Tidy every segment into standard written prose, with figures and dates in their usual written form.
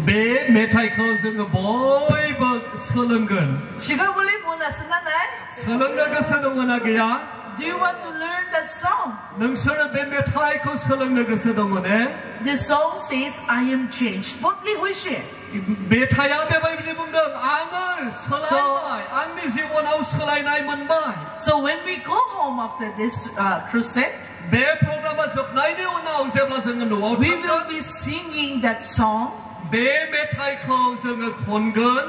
बे मेथाइखौ जोङो बयबो सोलोंगोन 지금 우리 원하시나요? सोलोंनो गोसो दङना गैया? Do you want to learn that song? नोंसोरो बे मेथाइखौ सोलोंनो गोसो दङ ने? The song says, I am changed. Boldly wish it. मेथाइया बेबायदि बुंदों आङो सोलायबाय आंनि जिबनाव सोलायनाय मोनबाय. So when we go home after this crusade, बे प्रग्रामा जोबनायनि उनाव जेब्ला जोङो न'आव we will be singing that song. बे मेथाइखौ जोङो खनगोन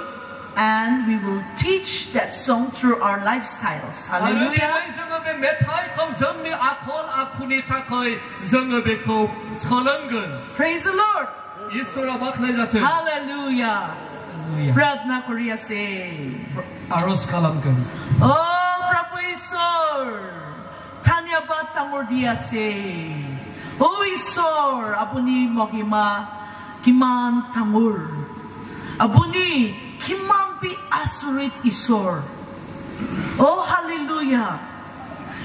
and we will teach that song through our lifestyles. Hallelujah. जोङो बे मेथाइखौ जोंनि आखल आखुनि थाखाय जोङो बेखौ सोलोंगोन. Praise the Lord. इसोरा बाख्नाय जाथों. Hallelujah. प्रार्थना करियासे. आरज खालामगोन. Oh, प्रभु ईश्वर, धन्यवाद तांगोर दियासे. Oh ईश्वर, आपुनी महिमा किमान तांगोर. आपुनी किमान भी आश्रित ईश्वर. Oh, hallelujah.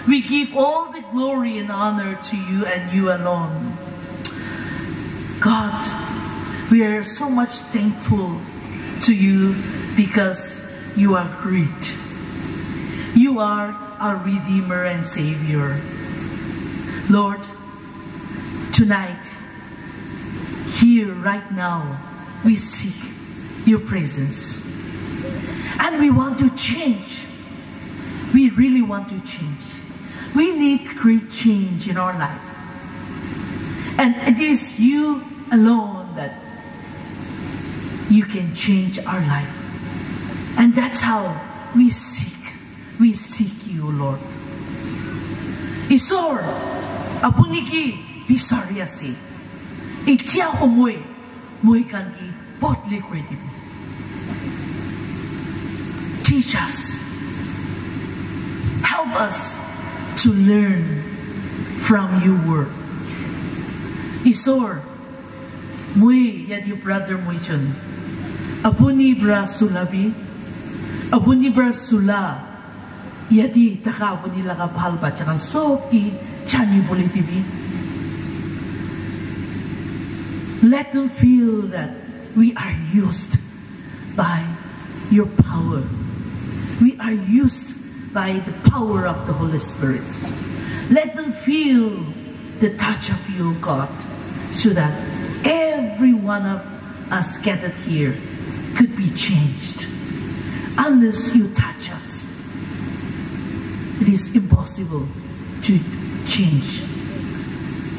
We give all the glory and honor to you and you alone. God, we are so much thankful to you because you are great. You are our Redeemer and Savior. Lord, tonight, here, right now, we seek your presence. And we want to change. We really want to change. We need great change in our life. And it is you alone that you can change our life. And that's how we seek you, Lord. Isor, apuniki bisariasi. Itia homoy, moikangi potli creative. Teach us. Help us to learn from your word. Isor, mui yadi brother muichon. Abuni bra sulabi. Abuni bra sula. Yadi taka abuni laga palba chakan soki chani bolitibi. Let them feel that we are used by your power. We are used by the power of the Holy Spirit. Let them feel the touch of you, God, so that every one of us gathered here could be changed. Unless you touch us, it is impossible to change.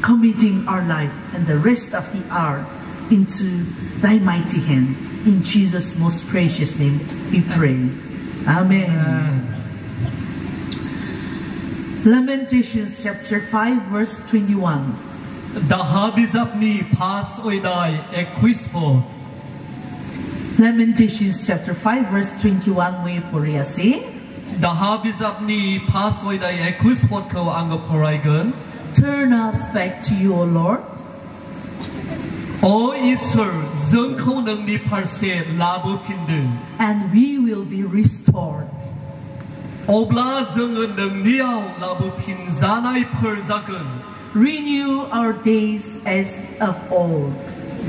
Committing our life and the rest of the hour into thy mighty hand. In Jesus' most precious name we pray. Amen. Lamentations chapter 5 verse 21. Lamentations chapter 5 verse 21 we puriasi. Turn us back to you, O Lord. O Iswr, जोंखौ नोंनि फारसे लाबोफिनदो. And we will be restored. अब्ला जोङो नोंनियाव लाबोफिनजानायफोर जागोन. Renew our days as of old.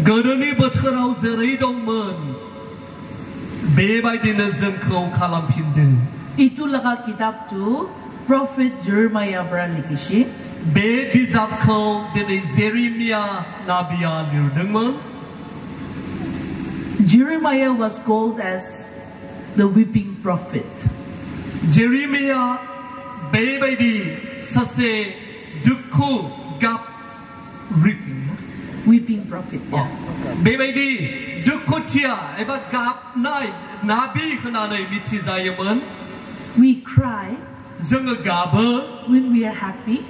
गोदोनि बोथोराव जेरै दंमोन बेबायदिनो जोंखौ खालामफिनदो. Itu laga kitab tu Prophet Jeremiah berlikisi. बे बिजाबखौ दिनै जेरेमिया नाबिया लिरदोंमोन. Jeremiah was called as the weeping prophet. Jeremiah बेबायदि सासे दुखु गाब weeping prophet. बेबायदि दुखुथिया एबा गाबनाय नाबि होननानै मिथिजायोमोन. We cry जोङो गाबो when we are happy.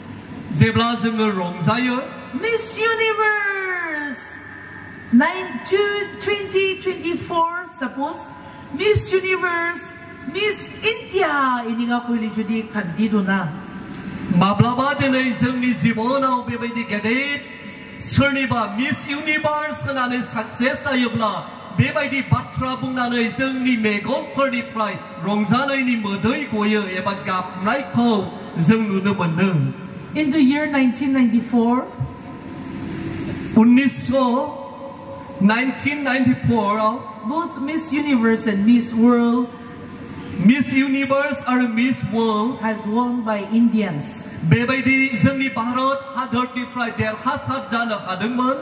जेब्ला जोङो रंजायो. Miss Universe 2024 suppose Miss Universe Miss India ini ngakuili jadi kandido na. माब्लाबा दिनै जोंनि जिबनाव बेबायदि गेदेर सोरनिबा मिस इउनिभार्स होननानै साक्सेस जायोब्ला बेबायदि बाथ्रा बुंनानै जोंनि मेगनफोरनिफ्राय रंजानायनि मोदै गयो एबा गाबनायखौ जों नुनो mono. In the year 1994, 1994 both Miss Universe and Miss World Miss Universe आरो Miss World has won by Indians. बेबायदि जोंनि भारत हादरनिफ्राय देरहासार जानो हादोंमोन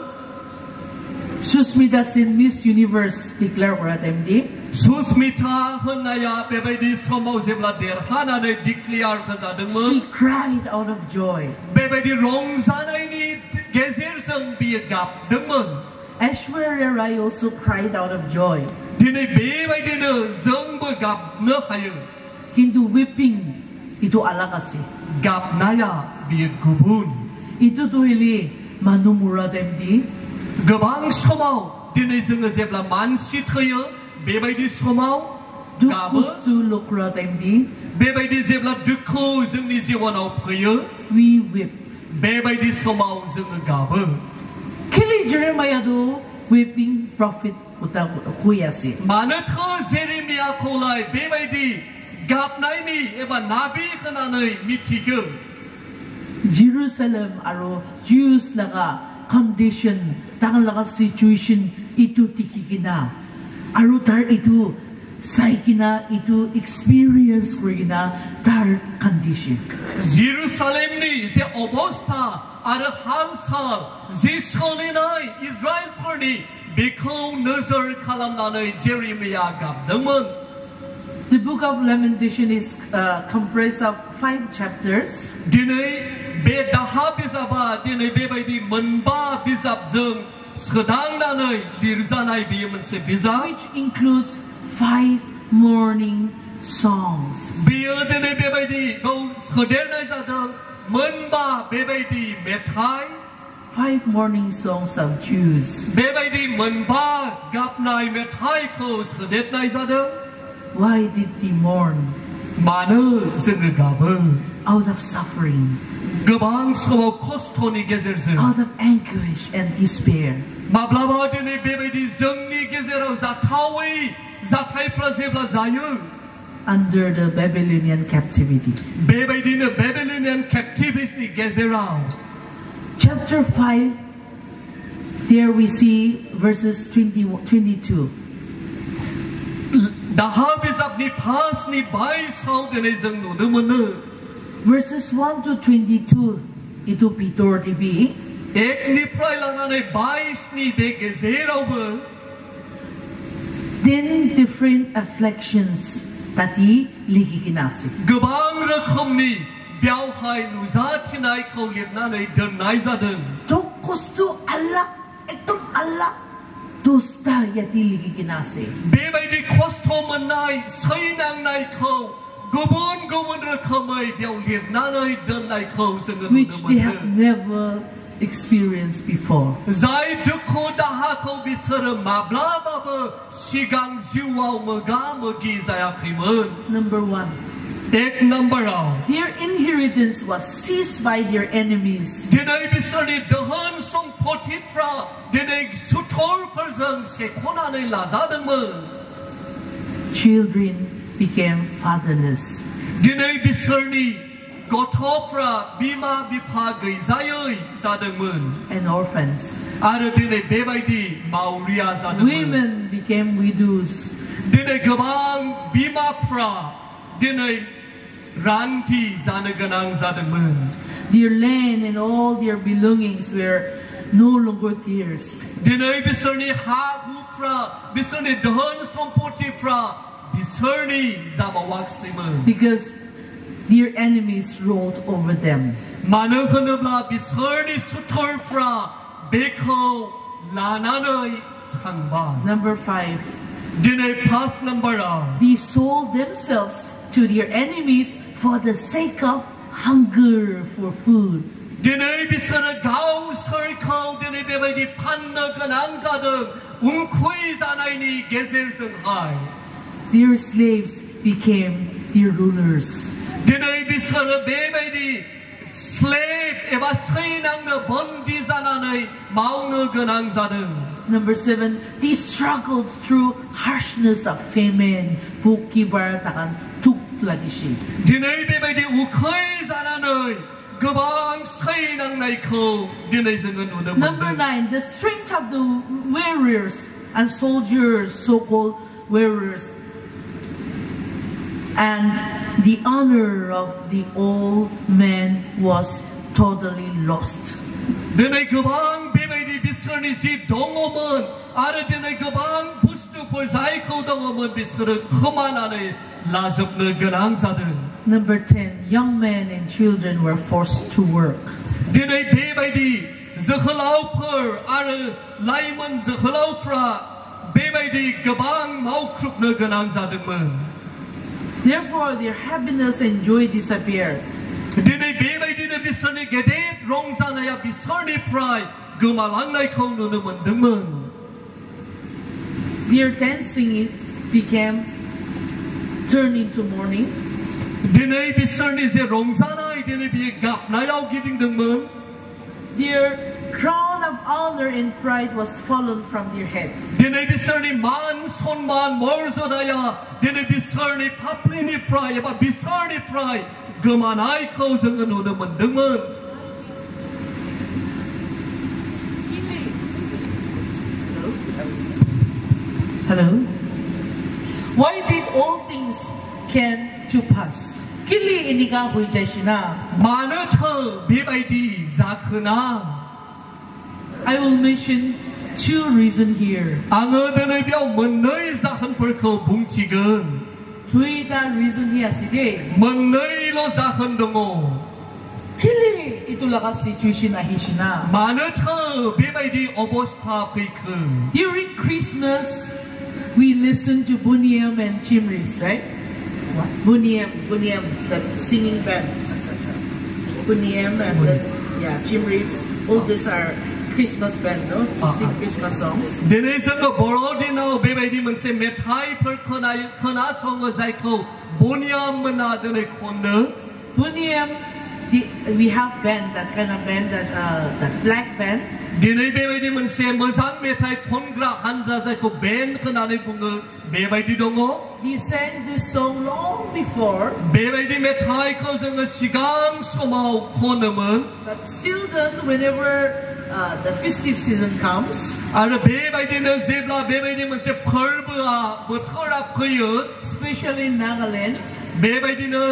Susmita Sin Miss Universe declare Horademdi. Susmita होननाया बेबायदि समाव जेब्ला देरहानानै डिक्लेयार जादोंमोन She cried out of joy. बेबायदि रंजानायनि गेजेरजों बियो गाबदोंमोन Aishwarya Rai also cried out of joy. दिनै बेबायदिनो जोंबो गाबनो हायो Kintu weeping itu alakasi. गाबनाया बियो गुबुन Itu tuhili manumura demdi. गोबां समाव दिनै जोङो जेब्ला मानसि थैयो बेबायदि समाव गाबो Dukusu lukra demdi. बेबायदि जेब्ला दुखु जोंनि जिबनाव फैयो We weep. बेबायदि समाव जोङो गाबो Kili Jeremiah do weeping prophet kuyasi. मानोथ' जेरेमियाखौलाय बेबायदि गाबनायनि एबा नाबि होनानै मिथिगौ Jerusalem aro Jews laga condition tangan laga situation itu tikikina aro tar itu saikina itu experience kurina tar condition जेरुसालेमनि जे अबस्था आरो हाल-साल जे सोलिनाय इजराइलफोरनि बेखौ नोजोर खालामनानै जेरेमिया गाबदोंमोन The book of Lamentation is comprised of 5 chapters. दिनै बे दाहा बिजाबा दिनै बेबायदि मोनबा बिजाबजों सोदांनानै लिरजानाय बेयो मोनसे बिजाब Which includes 5 mourning songs. बेयो दिनै बेबायदि सोदेरनाय जादों मोनबा बेबायदि मेथाइ 5 mourning songs of Jews. बेबायदि मोनबा गाबनाय मेथाइखौ सोदेरनाय जादों Why did they mourn? मानो जोङो गाबो Out of suffering, गोबां समाव खस्थ'नि गेजेरजों out of anguish and despair. माब्लाबा दिनै बेबायदि जोंनि गेजेराव जाथावै जाथायफ्रा जेब्ला जायो Under the Babylonian captivity. बेबायदिनो बेबिलनियान केप्टिभिटिनि गेजेराव Chapter 5, there we see verses 22. दाहा बिजाबनि फार्स्टनि 22 दिनै जों नुनो mono Verses 1 to 22, itu Pitor TV. 1 निफ्राय लानानै 22 नि बे गेजेरावबो 10 different afflictions tati likikinasi. गोबां रोखोमनि बेवहाय नुजाथिनायखौ लिरनानै दोननाय जादों Tokustu alak, etum alak, dusta yati likikinasi. बेबायदि खस्थ' मोननाय सैनांनायखौ गुबुन गुबुन रोखोमै बेयाव लिरनानै दोननायखौ जोङो Which नुनो they have mono never experienced before. जाय दुखु दाहाखौ बिसोरो माब्लाबाबो सिगां जिउआव मोगा-मोगि जायाखैमोन Number 1. 1 नम्बराव Their inheritance was seized by their enemies. दिनै बिसोरनि दोहोन सम्पथिफ्रा दिनै सुथुरफोरजों सेख'नानै लाजादोंमोन Children became fatherless. दिनै बिसोरनि गथ'फ्रा बिमा बिफा गैजायै जादोंमोन And orphans. आरो दिनै बेबायदि मावरिया जादोंमोन Women became widows. दिनै गोबां बिमाफ्रा दिनै रान्थि जानो गोनां जादोंमोन Their land and all their belongings were no longer theirs. दिनै बिसोरनि हा हुफ्रा बिसोरनि धोन सम्पथिफ्रा बिसोरनि जाबावाखैमोन Because their enemies ruled over them. मानो होनोब्ला बिसोरनि सुथुरफ्रा बेखौ लानानै थांबाय Number 5. दिनै 5 नम्बराव They sold themselves to their enemies for the sake of hunger for food. दिनै बिसोरो गावसोरखौ दिनै बेबायदि फाननो गोनां जादों उखै जानायनि गेजेरजोंहाय Their slaves became their rulers. दिनै बिसोरो बेबायदि स्लेभ एबा सैनांनो बन्दी जानानै मावनो गोनां जादों Number 7, they struggled through harshness of famine. Buki baratakan tuklagishi. दिनै बेबायदि उखै जानानै गोबां सैनांनायखौ दिनै जोङो नुनो Number मोनदों 9, the strength of the warriors and soldiers, so-called warriors, and the honor of the old man was totally lost. दिनै गोबां बेबायदि बिसोरनि जि दङमोन आरो दिनै गोबां बुस्थुफोर जायखौ दङमोन बिसोरो खोमानानै लाजोबनो गोनां जादों. Number 10, young men and children were forced to work. दिनै बेबायदि जोहोलावफोर आरो लाइमोन जोहोलावफ्रा बेबायदि गोबां मावख्रुबनो गोनां जादोंमोन. Therefore, their happiness and joy disappeared. दिनै बेबायदिनो बिसोरनि गेदेर रंजानाया बिसोरनिफ्राय गोमालांनायखौ नुनो मोनदोंमोन. Their dancing turned into mourning. दिनै बिसोरनि जे रंजानाय दिनै बियो गाबनायाव गिदिंदोंमोन. Their crown of honor and pride was fallen from their head. दिनै बिसोरनि मान सन्मान मर्यादाया दिनै बिसोरनि फाफ्लिनिफ्राय एबा बिसोरनिफ्राय गोमानायखौ जोङो नुनो मोनदोंमोन. Hello. Why did all things came to pass? Kili iniga huijashina. मानोथो बेबायदि जाखोना? I will mention 2 reasons here. आङो दिनै बेयाव मोननै जाहोनफोरखौ बुंथिगोन. Tuida reason here today. मोननैल' जाहोन दङ. Kili itulaga situation ahishina. मानोथो बेबायदि अबस्था फैखो? During Christmas, we listen to Buniam and Chimris, right? What? Buniam, that singing band. Buniam and Chimris. All these are Christmas band, no? To sing Christmas songs. दिनै जोङो बर'दिनाव बेबायदि मोनसे मेथाइफोर खोनासङो जायखौ बनियाम मोना दिनै खनो. Buniam, we have band, that kind of band, that black band. दिनै बेबायदि मोनसे मोजां मेथाइ खनग्रा हानजा जायखौ बेन्ड होननानै बुङो बेबायदि दङ. He sang this song long before. बेबायदि मेथाइखौ जोङो सिगां समाव खनोमोन. But still then, whenever the festive season comes, आरो बेबायदिनो जेब्ला बेबायदि मोनसे फोरबोआ बोथोरा फैयो, especially in Nagaland, बेबायदिनो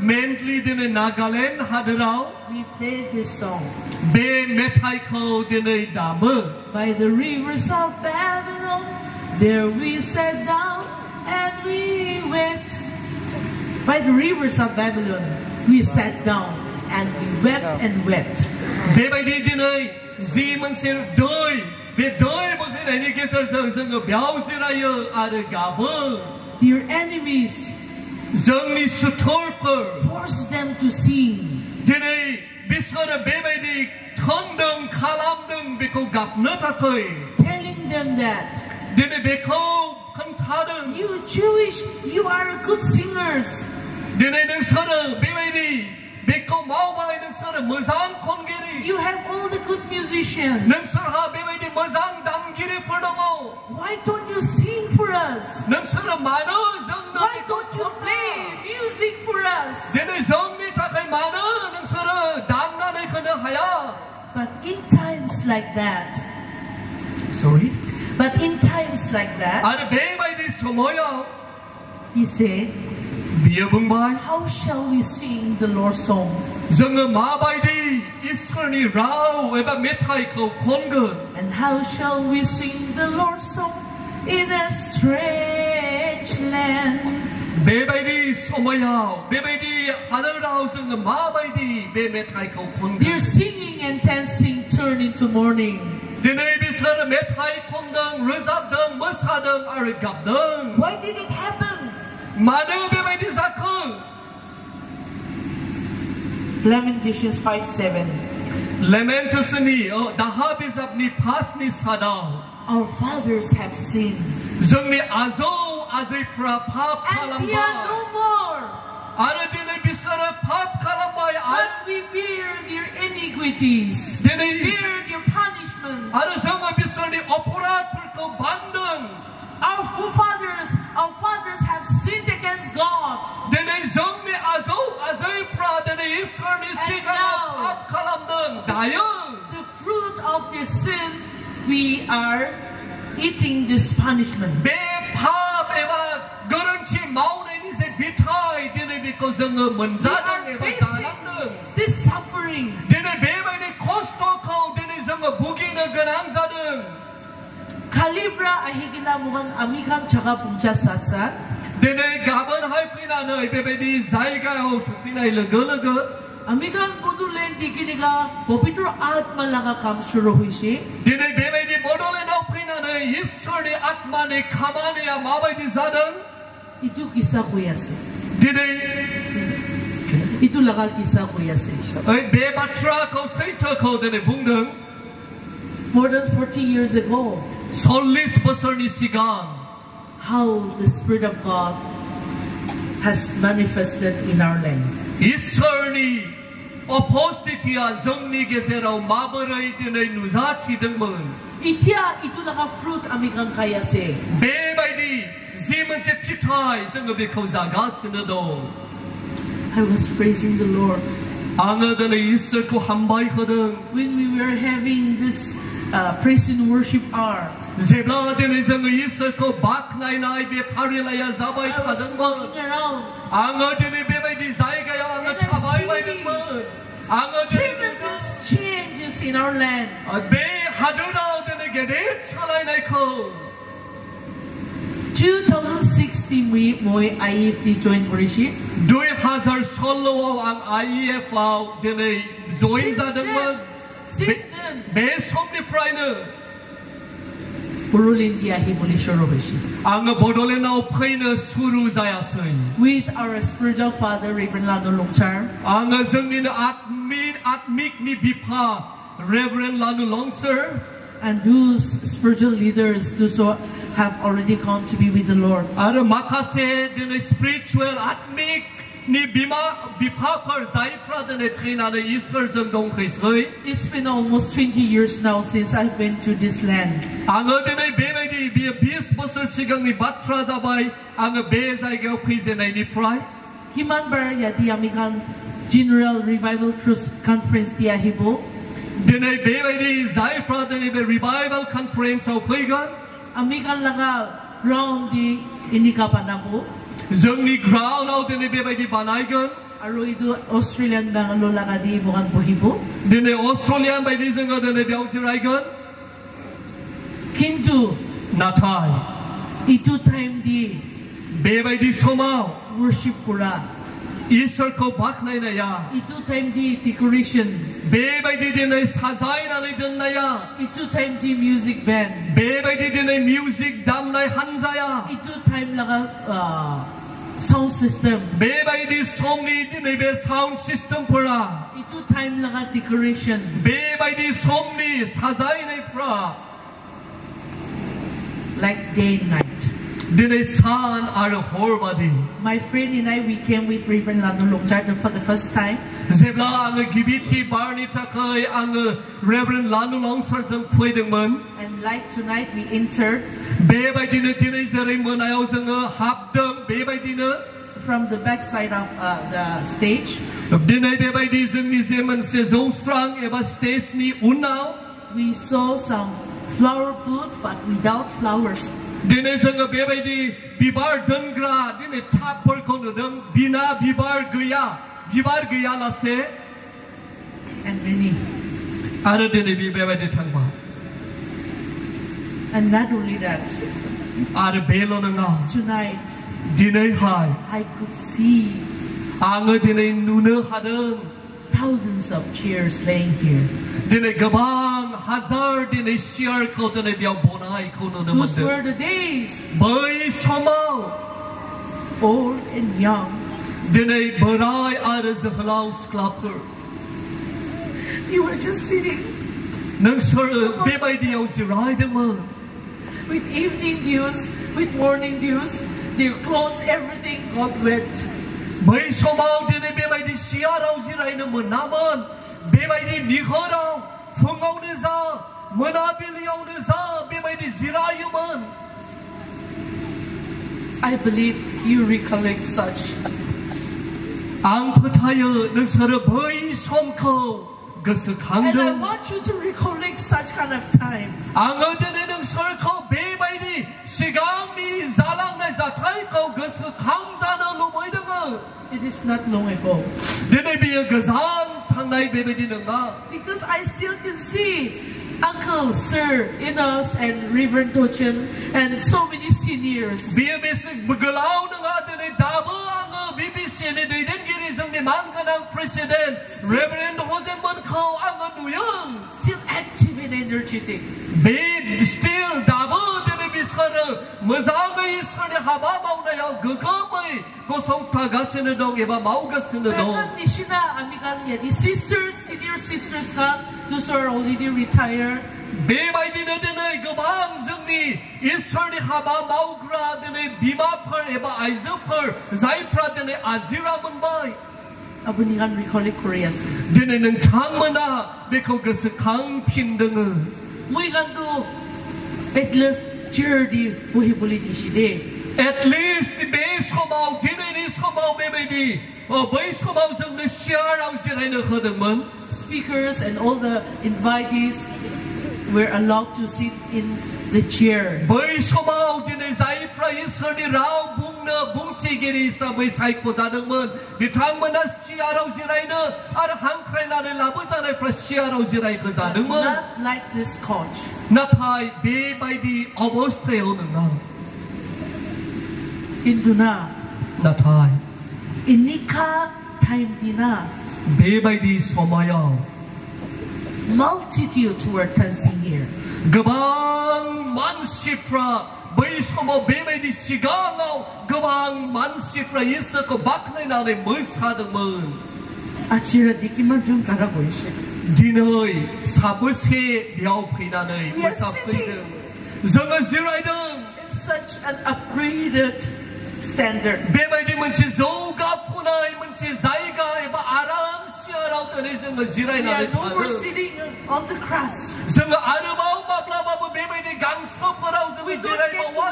मेनलि दिनै नागालेण्ड हादोराव we play this song. बे मेथाइखौ दिनै दामो. By the rivers of Babylon, there we sat down and we wept. By the rivers of Babylon, we sat down and we wept and wept. बेबायदि दिनै जि मोनसे दै बे दै बोहैनायनि गेजेरजों जोङो बेयाव जिरायो आरो गाबो. Your enemies जोंनि सुथुरफोर force them to sing. दिनै बिसोरो बेबायदि थोनदों खालामदों बेखौ गाबनो थाखाय. Telling them that दिनै बेखौ खोन्थादों. you Jewish, you are good singers. दिनै नोंसोरो बेबायदि बेखौ मावबाय नोंसोरो मोजां खनगिरि. You have all the good musicians. नोंसोरहा बेबायदि मोजां दामगिरिफोर दङ. Why don't you sing for us? नोंसोरो मानो जोंनो Why don't you play music for us? दिनै जोंनि थाखाय मानो नोंसोरो दामनानै होनो हाया? But in times like that, आरो बेबायदि समायाव he said, बियो बुंबाय, how shall we sing the Lord's song? जोङो माबायदि इसोरनि राव एबा मेथाइखौ खनगोन? And how shall we sing the Lord's song in a strange land? बेबायदि समायाव बेबायदि हादोराव जोङो माबायदि बे मेथाइखौ खनगोन? Their singing and dancing turned into mourning. दिनै बिसोर मेथाइ खनदों, रोजाबदों, मोसादों आरो गाबदों. Why did it happen? मानो बेबायदि जाखो? Lamentations 5:7. लेमेन्टेसननि दाहा बिजाबनि 5नि सादाव Our fathers have sinned, जोंनि आजौ आजैफ्रा पाप and we are no खालामबाय more. आरो दिनै बिसोरो पाप खालामबाय But we bear their iniquities, दिनै bear their punishment. आरो जोङो बिसोरनि अपराधफोरखौ बांदों. Our fathers have sinned against God. दिनै जोंनि आजौ आजैफ्रा दिनै Iswrni sigaw kalam deng dayeng. The fruit of their sin, we are eating this punishment. Be phap eba garanti maunai ni se bithai dinai beko जोङो मोनजादों एबा जानांदों. This suffering. दिनै बेबायदि खस्थ'खौ दिनै जोङो भुगिनो गोनां जादों. Kalibra ahigina mugan amikan jaga punca satsa. दिनै गाबोनहाय फैनानै बेबायदि जायगायाव सफैनाय लोगो-लोगो amikan bodolen dikiniga popitro atma laga kam shuru hoise. दिनै बेबायदि बड'लेण्डआव फैनानै इसोरनि आत्मानि खामानिया माबायदि जादों? Itu kisah koi ase. दिनै Itu laga kisah koi ase. बे बाथ्राखौ सैथोखौ दिनै बुंदों. More than 40 years ago. 40 बोसोरनि सिगां How the Spirit of God has manifested in our land. इसोरनि उपस्थितिया जोंनि गेजेराव माबोरै दिनै नुजाथिदोंमोन. Itia itu laga fruit amikan kaya se. बेबायदि जि मोनसे फिथाइ जोङो बेखौ जागासिनो दं. I was praising the Lord. आङो दिनै इसोरखौ हामबाय होदों. When we were having this praise and worship hour. जेब्ला दिनै जोङो इसोरखौ बाख्नायनाय बे फारिलाइया जाबाय I was थादोंमोन. walking around. आङो दिनै बेबायदि जायगायाव आङो थाबायबायदोंमोन. आङो Tremendous changes in our land. बे हादोराव दिनै गेदेर सोलायनायखौ 2016 moi IFD join worship. 2016आव आं IEF आव दिनै जइन जादोंमोन. Since then, बे समनिफ्रायनो Burulindia hibuli shuru hoise. आङो बड'लेण्डआव फैनो सुरु जायासै. With our spiritual father, Reverend Lano Longchar. आङो जोंनिनो आत्मिकनि बिफा Reverend Lanu Longser And those spiritual leaders, those who have already come to be with the Lord. आरो माखासे दिनै spiritual आत्मिकनि बिफाफोर जायफ्रा दिनै थैनानै इसोरजों दंफैसै. It's been almost 20 years now since I've been to this land. आङो दिनै बेबायदि बियो 20 बोसोर सिगांनि बाथ्रा जाबाय. आङो बे जायगायाव फैजेननायनिफ्राय Himanbar yadi amikan General Revival Cruise Conference diahibo. दिनै बेबायदि जायफ्रा दिनै बे रिभाइभेल कनफारेन्सआव फैगोन. Amikan laga ground di inika panabo. जोंनि ग्राउन्डआव दिनै बेबायदि बानायगोन. Aro itu Australian bangalo laga di bukan bohibo. दिनै अस्ट्रेलियान बायदि जोङो दिनै बेयाव जिरायगोन. Kintu नाथाय itu time di बेबायदि समाव worship pura. इसोरखौ बाख्नायनाया Itu time di decoration. बेबायदि दिनै साजायनानै दोननाया Itu time di music band. बेबायदि दिनै मिउजिक दामनाय हानजाया Itu time laga sound system. बेबायदि समनि दिनै बे sound सिस्टेमफोरा Itu time laga decoration. बेबायदि समनि साजायनायफ्रा Like day and night. दिनै सान आरो हर बादि. My friend and I, we came with Reverend Lano Longchar for the first time. जेब्ला आङो गिबिथि बारनि थाखाय आङो Reverend Lanu Longserजों फैदोंमोन. And like tonight, we entered बेबायदिनो दिनै जेरै मोनायाव जोङो हाबदों बेबायदिनो from the back side of the stage. दिनै बेबायदि जोंनि जे मोनसे जौस्रां एबा स्टेजनि उनाव We saw some flower booth, but without flowers. दिनै जोङो बेबायदि बिबार दोनग्रा दिनै टाबफोरखौ नुदों. बिना बिबार गैयालासे. And many. आरो दिनै बेबायदि थांबाय. And not only that, आरो बेल' नङा. tonight, दिनैहाय I could see आङो दिनै नुनो हादों. thousands of chairs laying here. दिनै गोबां हाजार दिनै सियारखौ दिनै बेयाव बनायखौ नुनो Those मोनदों. were the days, बै समाव old and young. दिनै बोराय आरो जोहोलाव सिख्लाफोर You were just sitting नोंसोरो बेबायदियाव जिरायदोंमोन. with evening dews, with morning dews. Their clothes, everything got wet. बै समाव दिनै बेबायदि सियाराव जिरायनो मोनामोन. बेबायदि निहोराव फुङावनो जा मोनाबिलियावनो जा बेबायदि जिरायोमोन. I believe you recollect such आं फोथायो नोंसोरो बै समखौ And I want you to recollect such kind of time. आङो दिनै नोंसोरखौ बेबायदि सिगांनि जालांनाय जाथायखौ गोसोखांजानो लुबैदों. It is not long ago. दिनै बेयो गोजान थांनाय बेबायदि नङा. Because I still can see Uncle, Sir, Inos, and Reverend Tochen, and so many seniors. बेयो बेसे गोलाव नङा दिनै दाबो आङो BBCनि दैदेनगिरि जोंनि मानगोनां प्रेसिडेन्ट रेभारेन्ड हजेनमोनखौ आङो नुयो. Still active and energetic. Bay still दाबो दिनै बिसोरो मोजाङै इसोरनि हाबा मावनायाव गोग्गोमै गसंथागासिनो दं एबा मावगासिनो दं. Nishina, Amikan, Yadi sisters, senior sisters, those who are already retired. बेबायदिनो दिनै गोबां जोंनि इसोरनि हाबा मावग्रा दिनै बिमाफोर एबा आइजोफोर जायफ्रा दिनै आजिरा मोनबाय. Abunigan recollect Koreas. दिनै नोंथांमोना बेखौ गोसोखांफिनदों. Muigandu at least charity buhi nishide. At least बे समाव दिनैनि समाव बेबायदि बै समाव जोंनो सियाराव जिरायनो होदोंमोन. Speakers and all the invitees were allowed to sit in the chair. बै समाव दिनै जायफ्रा इसोरनि राव बुंनो बुंथिगिरि हिसाबै सायख'जादोंमोन बिथांमोना सियाराव जिरायनो आरो हांख्रायनानै लाबोजानायफ्रा सियाराव जिरायहोजादोंमोन. Not like this couch. नाथाय बेबायदि अबस्थायाव नङा. Induna. नाथाय Inika time dina. बेबायदि समायाव multitudes were dancing here. गोबां मानसिफ्रा बै समाव बेबायदि सिगाङाव गोबां मानसिफ्रा इसोरखौ बाख्नायनानै मोसादोंमोन. Achira dikiman jun karagoise. दिनै साबोसे बेयाव फैनानै मोसाफैदों. जोङो जिरायदों. In such an upgraded standard. बेबायदि मोनसे जौगाफुनाय मोनसे जायगा एबा आराम सियाराव दिनै जोङो जिरायनानै थादों. We are no more sitting on the grass. जोङो आरोबाव माब्लाबाबो बेबायदि गांसोफोराव जोङो जिरायबावा.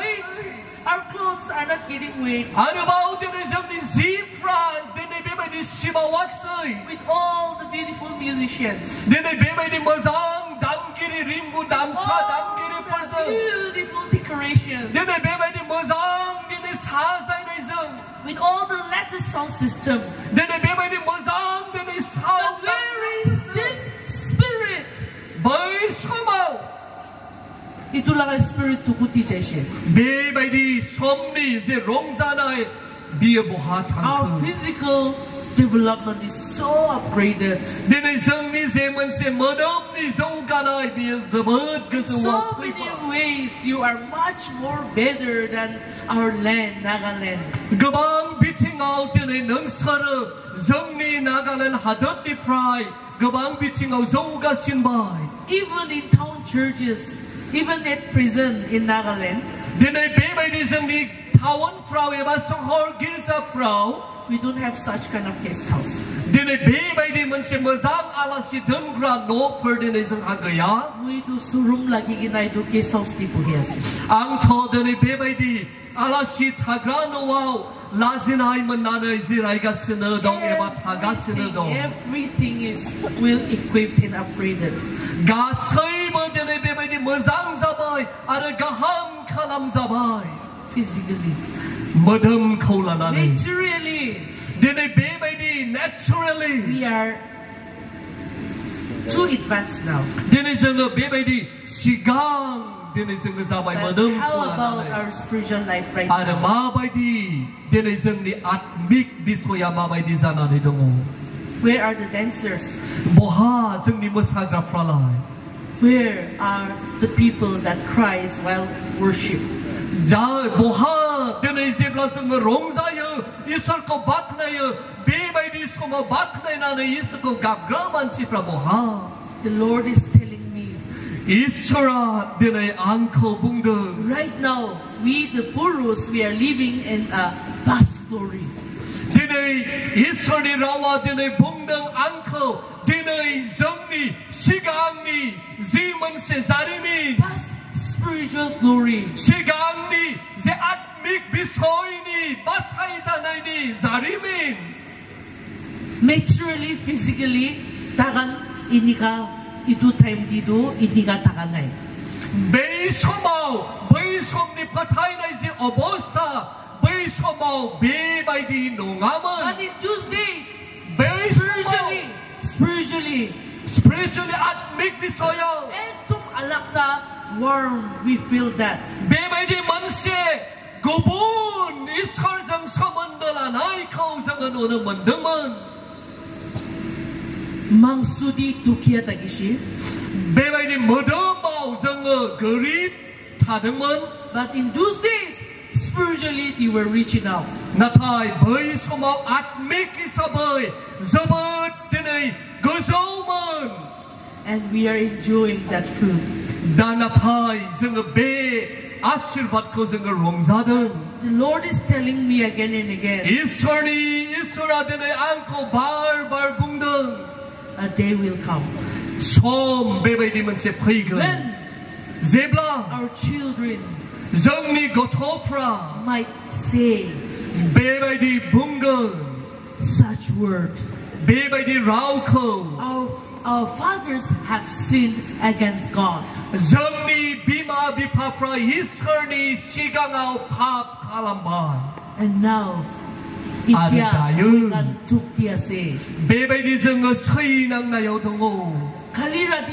Our clothes are not getting wet. आरोबाव दिनै जोंनि जिफ्रा दिनै बेबायदि सिबावाखसै. With all the beautiful musicians. दिनै बेबायदि मोजां दामगिरि रिंगु दामसा दामगिरिफोरजों. Beautiful decorations. दिनै बेबायदि मोजां दिनै साजायनायजों. With all the latest sound system. दिनै बेबायदि मोजां दिनै sound. But where is this spirit? बै समाव itulah spirit tukuti jeshe. बेबायदि समनि जे रंजानाय बियो बहा थांखो. Our physical development is so upgraded. दिनै जोंनि जे मोनसे मोदोमनि जौगानाय बियो जोबोद गोजौआव So many ways you are much more better than our land, Nagaland. गोबां बिथिङाव दिनै नोंसोरो जोंनि नागालेण्ड हादोरनिफ्राय गोबां बिथिङाव जौगासिनबाय. Even in town churches, even at prison in Nagaland, दिनै बेबायदि जोंनि टाउनफ्राव एबा सहर गिर्जाफ्राव we don't have such kind of guest house. दिनै बेबायदि मोनसे मोजां आलासि दोनग्रा न'फोर दिनै जोंहा गैया. We do surum lagi ginay do guest house di puhiasi. आंथ' दिनै बेबायदि आलासि थाग्रा न'आव लाजिनाय मोननानै जिरायगासिनो दं एबा थागासिनो दं. Everything is well equipped and upgraded. गासैबो दिनै बेबायदि मोजां जाबाय आरो गाहाम खालामजाबाय. Physically, मोदोमखौ लानानै. naturally, दिनै बेबायदि naturally we are too advanced now. दिनै जोङो बेबायदि सिगां दिनै जोङो जाबाय मोदोमखौ How about लानानै. our spiritual life right आरो now? माबायदि दिनै जोंनि आत्मिक बिसया माबायदि जानानै दङ. Where are the dancers? बहा जोंनि मोसाग्राफ्रालाय? Where are the people that cries while worship? बहा दिनै जेब्ला जोङो रंजायो इसोरखौ बाख्नायो बेबायदि समाव बाख्नायनानै इसोरखौ गाबग्रा मानसिफ्रा बहा? The Lord is telling me. इसोरा दिनै आंखौ बुंदों. Right now, we the Purus, we are living in a past glory. दिनै इसोरनि रावा दिनै बुंदों आंखौ दिनै जोंनि सिगांनि जि मोनसे जारिमिन. Past spiritual glory. सिगांनि जे आत्मिक बिसयनि बासायजानायनि जारिमिन. Materially, physically, tagan inika itu time dito inika taganay. Beisomau, beisomni patay na si obosta, beisomau bebaydi nongaman. And in those days, spiritually, at make this oil. etong alakta warm, we feel that. Bebaydi manse, gubun, Iswrjwng swmwndw kausang ano mandaman. Mangsudi tukia tagishi. Bebaydi modot jang garib tadangman. But in those days, spiritually, they were rich enough. Natai beisomau at make isabay, zabad dinay gozauman. And we are enjoying that fruit. Danatai jang be Asirbat ko jang rongzadan. The Lord is telling me again and again, Iswra dinay angko bar bungdang. a day will come Som bebaydi manse phaigan. when Zebla our children jangni gotopra might say bebaydi bungan. such word. Bebaydi rauko. Our fathers have sinned against God. Jangni bima bipapra Iswrni sigangau pap kalamban. And now, itya Adayun. kan tuktia say, Bebaydi jang sainang nayaw dongo. kalira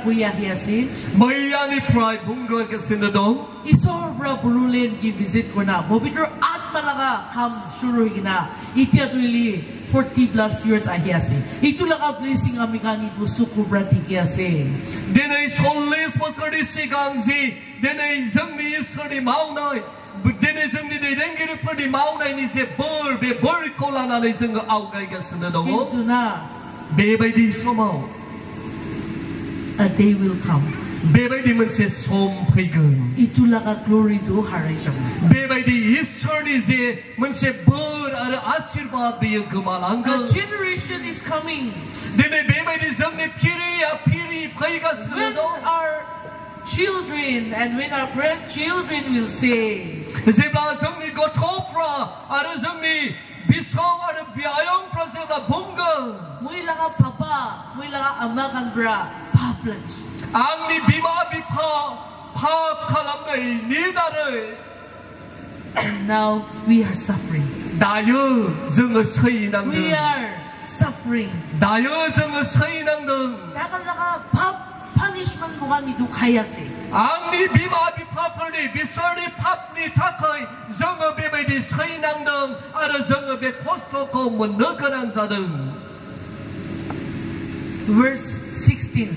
kuya hiya say, Mayani pray bunga kasinadong. isor bra bululen gi visit ko na. Bobitro at malaga kam shuru higna. Itya tuili 40 plus years ahiya say. Itu laka blessing amikani tu suku brati hiya say. Dinay solis pasari sigangzi. Dinay jangni Iswrni maunay. Dinay jangni dengiri padi maunay ni se be kolana ni jang augay kasinadong. Into na, Bebaydi somau. a day will come. Bebaydi manse som phaigan. Itu laka glory to haray siya. Bebaydi Iswrni je manse ara asirbat biya A gumalanga. generation is coming Dinay bebaydi jangni piri phaiga when sinadong. our children and when our grandchildren will say, Zebla jangni gotopra ara jangni bisaw ara biayong prasega bunga. Muy laka papa, muy laka amakan bra, paplans. Angni bima bipa pap kalam nay nidare. And now we are suffering. Dayo jang sainang We deng. are suffering. Dayo jang sainang deng. Dakan laka punishment mo ka nito kaya say. Angni bima bipapani bisarni papni takai jang bebaydi sainang deng ara jang be kosto ko menaganan zadeng. Verse 16.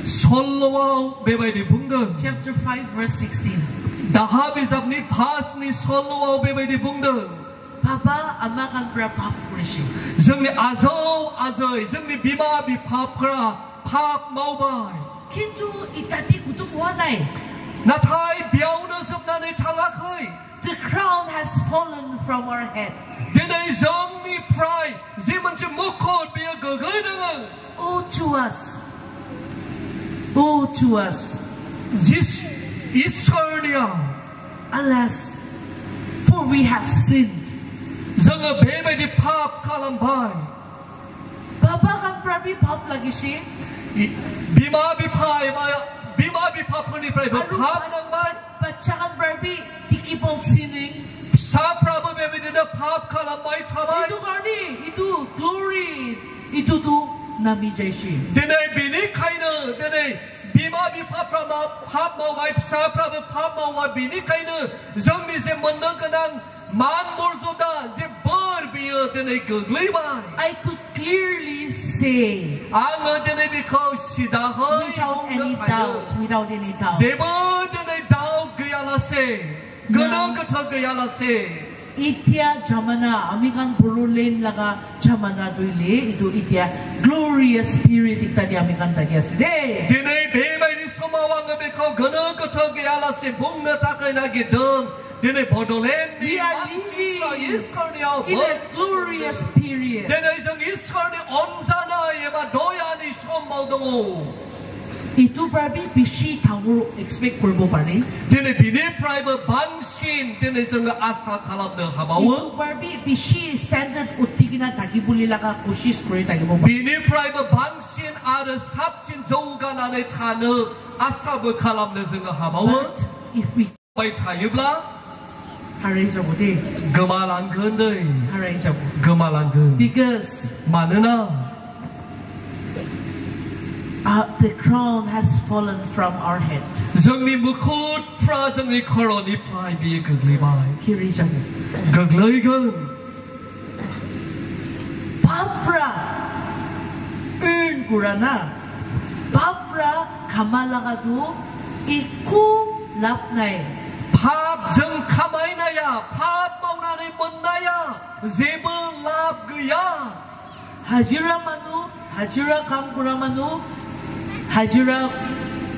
Sollow bebaydi bunga. Chapter 5, verse 16. Dahabizabni pasni sollow bebaydi bunga. Papa, amakan bra papurishi. Jangni azay jangni bima bipapra pap maubay. Kintu itati kutuk wanay. Natai biyauna sabnani talakay. The crown has fallen from our head. Dinay jangni pray ziman si mukod biya gagay dengan. Oh to us. Oh to us. This Iswrniao. Alas, for we have sinned. Janga bebaydi pap kalambay. Papa kan prabi pap lagi siya. Bima bipapani pray but pap nang bay. Pachakan prabi, they keep on sinning. Sa prabo bebaydi na pap kalambay tabay. Itu karni, itu glory. Itu tu namijay siya. Dinay binikay na, dinay bima bipapra pap maway, sa prabo pap maway binikay na. Jangni se mandang kanang man morzoda je bar biya dinay gaglibay. I could clearly say, Ang dinay bikaw sidahay. without any doubt. Zeba dinay daw gayala se. Ganang katag gayala se. Itya jamana, amikang burulen laga jamana doile, itu itya glorious spirit itali amikang tagyas. Dinay bebay ni sumawang bikaw ganang katag gayala se. Bung na takay na gidang. Dinay bodolen We ni are living Iswrniao. in a glorious period. Dinay isang Iswrni onzana yema doya ni somaw dongo. Itu berarti bisi tangur expect korbo pare. Dene bini private bangsin dene zonga asa kalam de habawo. Itu berarti bisi standard utigina tagi bulilaga kosis kore tagi mo. Bini private bangsin ada sabsin zoga nane tane asa be kalam de zonga habawo. If we bai thayubla harai jabude. Gemalangkeun deui. Harai jabu. Gemalangkeun. Because manena the crown has fallen from our head. जोंनि मुकुटफ्रा जोंनि खर'निफ्राय बियो गोग्लैबाय. Kiri jabu. गोग्लैगोन. Papra earn kurana. Papra kamalagadu iku lapnai. पापजों खामायनाया पाप मावनानै मोननाया जेबो लाब गैया. Hajira manu, hajira kam kura manu, hajira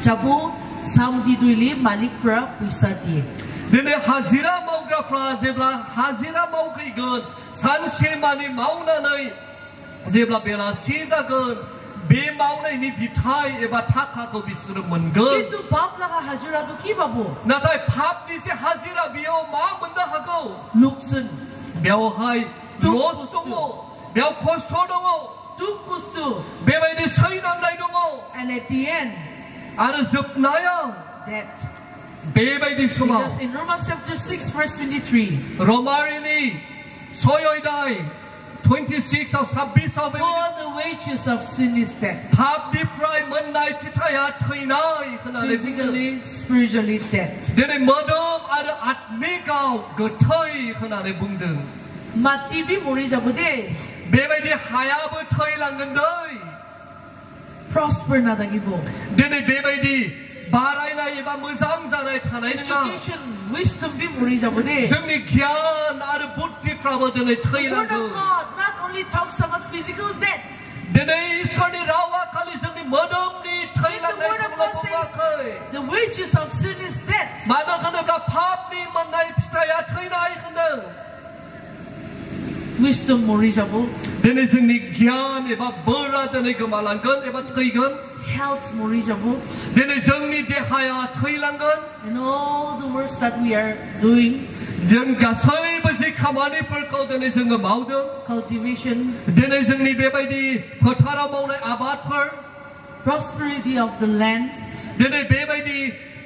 jabu samdi duili malik pra puisa diye. दिनै हाजिरा मावग्राफ्रा जेब्ला हाजिरा मावगैगोन सानसेमानि मावनानै जेब्ला बेलासि जागोन बे मावनायनि बिथाइ एबा थाखाखौ बिसोरो मोनगोन. Kintu bab laga hajira tu ki babu? नाथाय पापनि जे हाजिरा बेयाव मा मोननो हागौ? Luksun, बेवहाय लस दङ. बेयाव खस्थ' दङ. tukustu, बेबायदि सैनांनाय दङ. and at the end, आरो जोबनायाव death. बेबायदि समाव Because in Romans chapter 6 verse 23, रमारिनि 6 अध्याय 26 आव 26 आव for the wages of sin is death. पापनिफ्राय मोननाय फिथाइया थैनाय होननानै बुंदों. Physically, spiritually death. दिनै मोदोम आरो आत्मिकाव गोथै होननानै बुंदों. Mati bi mori jabude, बेबायदि हायाबो थैलांगोन दै. prosper na dagibo. दिनै बेबायदि बारायनाय एबा मोजां जानाय थानाय नङा. Education, wisdom bi mori jabude. जोंनि गियान आरो बुद्धिफ्राबो दिनै The word थैलांगोन. of God not only talks about physical death. दिनै इसोरनि रावा खालि जोंनि मोदोमनि The थैलांनाय word of खौल' God बुङाखै. says the wages of sin is death. मानो होनोब्ला पापनि मोननाय फिथाइया थैनाय होनदों. Wisdom mori jabu, दिनै जोंनि गियान एबा बोरा दिनै गोमालांगोन एबा थैगोन. health mori jabu, दिनै जोंनि देहाया थैलांगोन. and all the works that we are doing, जों गासैबो जि खामानिफोरखौ दिनै जोङो मावदों. cultivation, दिनै जोंनि बेबायदि फोथाराव मावनाय आबादफोर, prosperity of the land, दिनै बेबायदि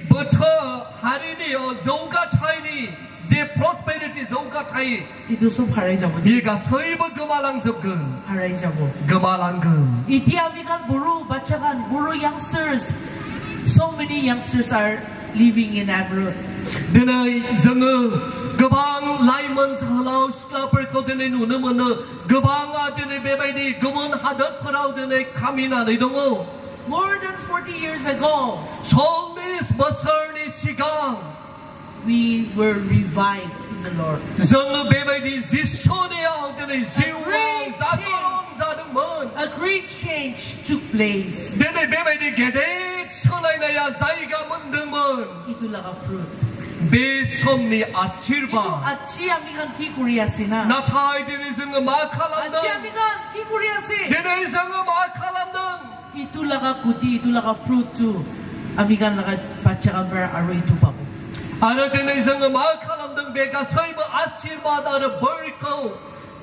बोथोर हारिनि जौगाथायनि जे प्रस्पेरिटी जौगाथाय itu sob harai jabu. बे गासैबो गोमालांजोबगोन. Harai jabu. गोमालांगोन. Iti amikan buru bacakan buru youngsters. So many youngsters are living in abroad. दिनै जोङो गोबां लाइमोन जोहोलाव सिख्लाफोरखौ दिनै नुनो मोनो. गोबाङा दिनै बेबायदि गुबुन हादोरफोराव दिनै खामिनानै दङ. More than 40 years ago, 40 बोसोरनि सिगां we were revived in the Lord. जोङो बेबायदि जिसुनियाव दिनै जिउआव जागरण जादोंमोन. A great change took place. दिनै बेबायदि गेदेर सोलायनाया जायगा मोनदोंमोन. Itu laga fruit. बे समनि Itu आशीर्वाद. achi amikan ki kuriasina. नाथाय दिनै जोङो मा Achi खालामदों? amikan ki kuriasi. दिनै जोङो मा खालामदों? Itu laga kuti, itu laga fruit tu. Amikan laga bacakan ber aro itu pabu. आरो दिनै जोङो मा खालामदों? बे गासैबो आशीर्वाद आरो बोरखौ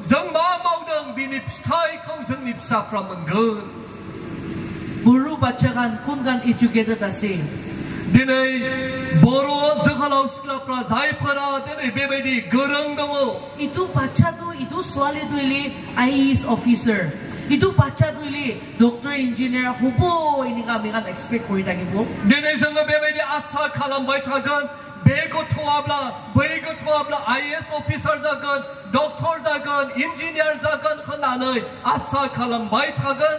जों मा मावदों? बिनि फिथाइखौ जोंनि फिसाफ्रा मोनगोन. Buru bacakan kungan educated ase. दिनै बर' जोहोलाव सिख्लाफ्रा जायफोरा दिनै बेबायदि गोरों दङ. Itu baca tu, itu soal itu ili IAS officer. Itu baca tu ili doktor, engineer, hubo ini kami kan expect kori lagi bu. दिनै जोङो बेबायदि आसा खालामबाय थागोन. बे गथ'आब्ला बै गथ'आब्ला IAS अफिसार जागोन, डक्टर जागोन, इन्जिनियार जागोन होननानै आसा खालामबाय थागोन.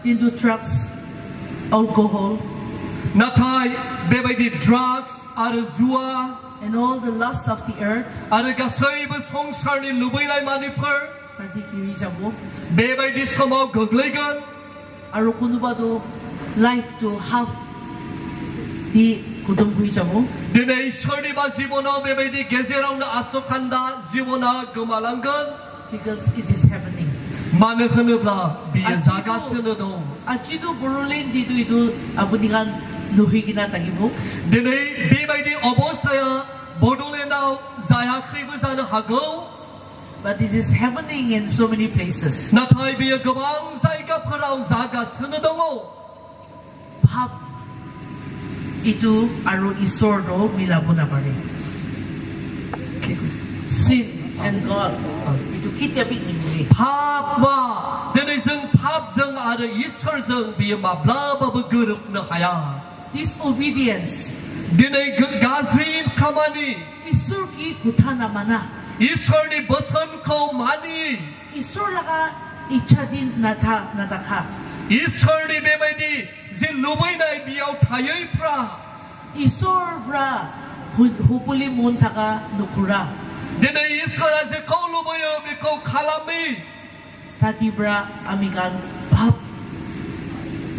Into drugs, alcohol, नाथाय बेबायदि ड्राग्स आरो जुवा and all the lusts of the earth. आरो गासैबो संसारनि लुबैनाय मानिफोर Tadi kiri jamu. बेबायदि समाव गोग्लैगोन. Aro kunubado life to have the kudum hui jamu. दिनै सोरनिबा जिबनाव बेबायदि गेजेरावनो आसखान्दा जिबना गोमालांगोन. Because it is happening. मानो होनोब्ला बियो जागासिनो दं आजि도 बर'लेण्ड दिदु इदु आबुनिगान नुहैगिना तागिबो दिनै बेबायदि अबस्थाया बड'लेण्डआव जायाखैबो जानो हागौ but this is happening in so many places नाथाय बियो गोबां जायगाफोराव जागासिनो दङ भाब इटु आरो ईश्वरनो मिलाबो नापारे sin and God इटु कितेबि निमिले भाबा दिनै जों भाबजों आरो ईश्वरजों बियो माब्लाबाबो गोरोबनो हाया disobedience दिनै गाज्रि खामानि ईश्वरकी कुथा नामाना ईश्वरनि बोसोनखौ मानि ईश्वरलागा इच्छा दिन नाथाखा ईश्वरनि बेबायदि जे लुबैनाय बियाव थायैफ्रा ईश्वरफ्रा हुबुलि मन थाका नुखुरा दिनै ईश्वरा जेखौ लुबैयो बेखौ खालामि तातिब्रा आमिगान भाब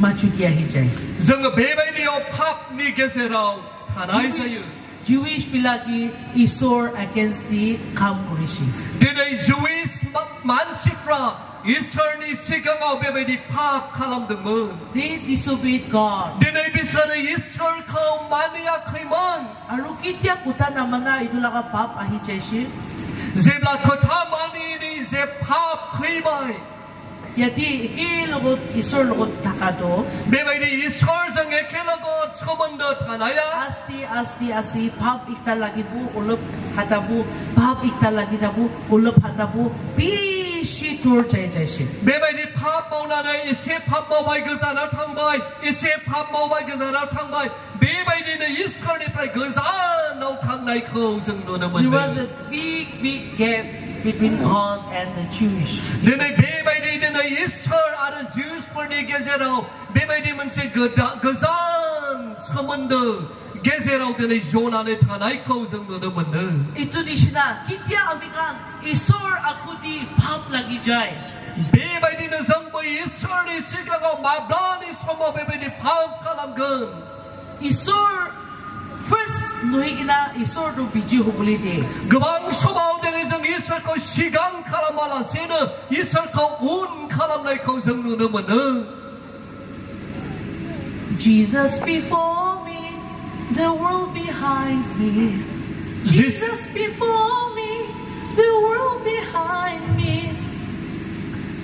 माचुकिया हिजाय जोङो बेबायदियाव भाबनि गेजेराव थानाय जायो Jewish pilaki Isor against the Kamurishi. दिनै Jewish मानसिफ्रा ईश्वरनि सिगाङाव बेबायदि पाप खालामदोंमोन They disobeyed God. दिनै बिसोरो ईश्वरखौ मानियाखैमोन आरो कितिया कुथा नामाना इदुलागा पाप आहि जायसि जेब्ला खोथा मानिनि जे पाप फैबाय यदि एकेलगत ईश्वर लगत थाकातो बेबायदि ईश्वरजों एकेलगत सोमोन्दो थानाया आस्ति पाप इक्ता लागिबु उलप हाताबु पाप इक्ता लागि जाबु उलप हाताबु बिसि तुर जायसि बेबायदि पाप मावनानै एसे पाप मावबाय गोजानाव थांबाय एसे पाप मावबाय गोजानाव थांबाय बेबायदिनो ईश्वरनिफ्राय गोजानाव थांनायखौ जों नुनो mono There was a big gap between God and the Jewish. दिनै बेबायदि दिनै ईश्वर आरो जिउसफोरनि गेजेराव बेबायदि मोनसे गोजान सोमोन्दो गेजेराव दिनै जनानै थानायखौ जों नुनो mono itu disina kitia amikan ईश्वर आकुति पाप लागि जाय बेबायदिनो जोंबो ईश्वरनि सिगाङाव माब्लानि समाव बेबायदि पाप खालामगोन ईश्वर first नुहैगिना ईश्वरनो बिजि हुबुलि दे गोबां समाव दिनै जों ईश्वरखौ सिगां खालामालासेनो ईश्वरखौ उन खालामनायखौ जों नुनो mono Jesus before me the world behind me Jesus before me the world behind me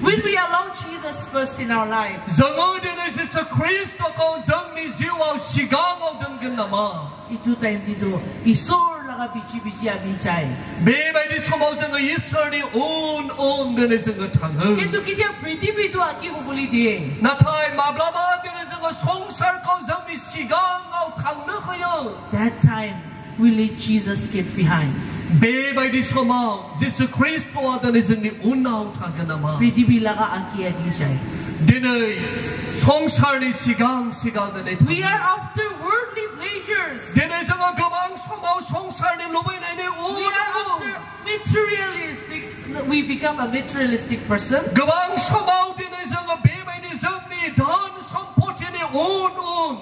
when we allow Jesus first in our life जोङो दिनै जिसु ख्रीष्टखौ जोंनि जिउआव सिगाङाव दोनगोन नामा itu time dido ईश्वर laga बिजि आमि जाय बेबायदि समाव जोङो ईश्वरनि उन दिनै जोङो थाङो किन्तु कितिया पृथ्वीतो आकि हुबुलि दे नाथाय माब्लाबा दिनै जोङो संसारखौ जोंनि सिगाङाव थांनो होयो that time we let Jesus get behind बेबायदि समाव जिसु ख्रीष्टआ दिनै जोंनि उनाव थागोन नामा पृथ्वी laga आकि जाय दिनै संसारनि सिगां दिनै we are after worldly pleasures दिनै जोङो गोबां समाव संसारनि लुबैनायनि we are after materialistic we become a materialistic person गोबां समाव दिनै जोङो बेबायदि जोंनि धन सम्पतिनि उन